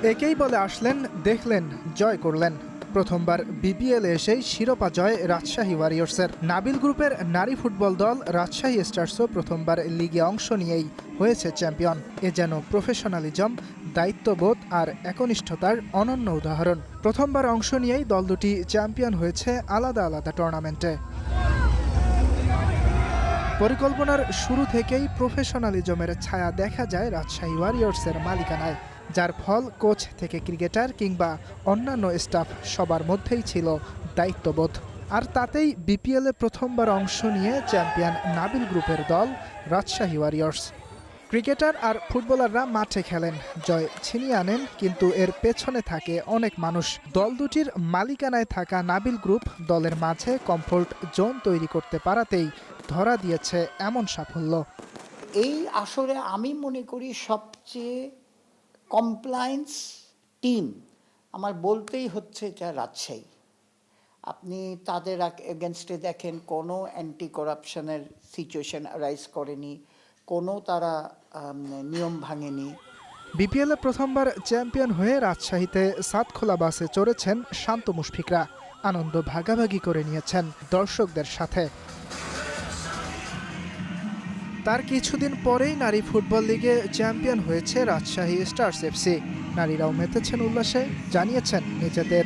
একেই বলে আসলেন, দেখলেন, জয় করলেন। প্রথমবার বিপিএলে এসেই শিরোপা জয় রাজশাহী ওয়ারিয়র্সের। নাবিল গ্রুপের নারী ফুটবল দল রাজশাহী স্টার্সও প্রথমবার লিগে অংশ নিয়েই হয়েছে চ্যাম্পিয়ন। এ যেন প্রফেশনালিজম, দায়িত্ববোধ আর একনিষ্ঠতার অনন্য উদাহরণ। প্রথমবার অংশ নিয়েই দল দুটি চ্যাম্পিয়ন হয়েছে আলাদা আলাদা টুর্নামেন্টে। পরিকল্পনার শুরু থেকেই প্রফেশনালিজমের ছায়া দেখা যায় রাজশাহী ওয়ারিয়র্সের মালিকানায়, যার ফল কোচ থেকে ক্রিকেটার কিংবা অন্যান্য স্টাফ সবার মধ্যেই ছিল দায়িত্ববোধ। আর তাতেই বিপিএলে প্রথমবার অংশ নিয়ে চ্যাম্পিয়ন নাবিল গ্রুপের দল রাজশাহী ওয়ারিয়র্স। ক্রিকেটার আর ফুটবলাররা মাঠে খেলেন, জয় ছিনিয়ে আনেন, কিন্তু এর পেছনে থাকে অনেক মানুষ। দল দুটির মালিকানায় থাকা নাবিল গ্রুপ দলের মাঝে কমফোর্ট জোন তৈরি করতে পারাতেই ধরা দিয়েছে এমন সাফল্য। এই আসরে আমি মনে করি সবচেয়ে কমপ্লায়েন্স টিম আমার বলতেই হচ্ছে এটা রাজশাহী। আপনি তাদের এগেনস্টে দেখেন কোনো অ্যান্টি করাপশনের সিচুয়েশন রাইজ করেনি, কোনো তারা নিয়ম ভাঙেনি। বিপিএলে প্রথমবার চ্যাম্পিয়ন হয়ে রাজশাহীতে সাতখোলা বাসে চড়েছেন শান্ত মুশফিকরা। আনন্দ ভাগাভাগি করে নিয়েছেন দর্শকদের সাথে। তার কিছুদিন পরেই নারী ফুটবল লিগে চ্যাম্পিয়ন হয়েছে রাজশাহী স্টার্স এফসি। নারীরাও মেতেছেন উল্লাসে, জানিয়েছেন নিজেদের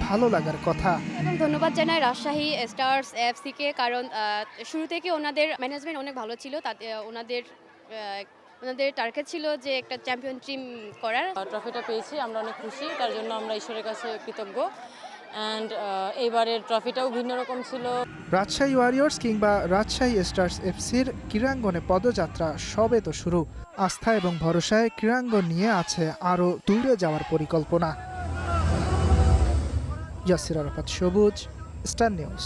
ভালো লাগার কথা। এবং ধন্যবাদ জানাই রাজশাহী স্টার্স এফসিকে, কারণ শুরু থেকে ওনাদের ম্যানেজমেন্ট অনেক ভালো ছিল। তাতে ওনাদের টার্গেট ছিল যে একটা চ্যাম্পিয়ন টিম করার। ট্রফিটা পেয়েছি, আমরা অনেক খুশি, তার জন্য আমরা ঈশ্বরের কাছে কৃতজ্ঞ। অ্যান্ড এইবারের ট্রফিটাও ভিন্ন রকম ছিল। রাজশাহী ওয়ারিয়র্স কিংবা রাজশাহী স্টার্স এফসির ক্রীড়াঙ্গনে পদযাত্রা সবে তো শুরু। আস্থা এবং ভরসায় ক্রীড়াঙ্গন নিয়ে আছে আরও দূরে যাওয়ার পরিকল্পনা। ইয়াসির আরাফাত সবুজ, স্টার নিউজ।